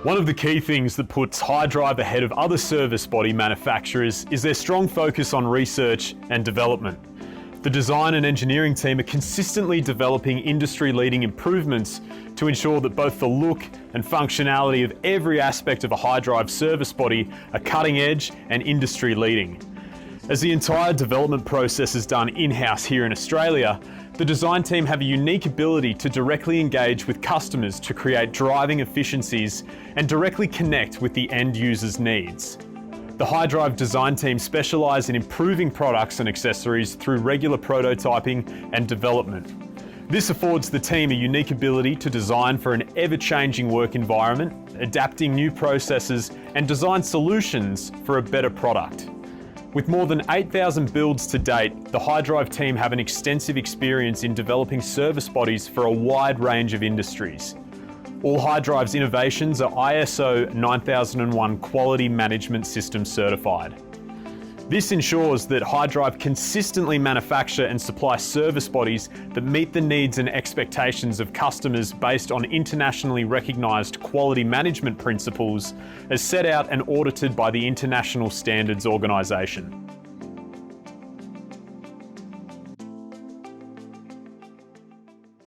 One of the key things that puts HiDrive ahead of other service body manufacturers is their strong focus on research and development. The design and engineering team are consistently developing industry-leading improvements to ensure that both the look and functionality of every aspect of a HiDrive service body are cutting edge and industry-leading. As the entire development process is done in-house here in Australia, the design team have a unique ability to directly engage with customers to create driving efficiencies and directly connect with the end user's needs. The HiDrive design team specialise in improving products and accessories through regular prototyping and development. This affords the team a unique ability to design for an ever-changing work environment, adapting new processes and design solutions for a better product. With more than 8,000 builds to date, the HiDrive team have an extensive experience in developing service bodies for a wide range of industries. All HiDrive's innovations are ISO 9001 Quality Management System certified. This ensures that HiDrive consistently manufacture and supply service bodies that meet the needs and expectations of customers based on internationally recognised quality management principles as set out and audited by the International Standards Organisation.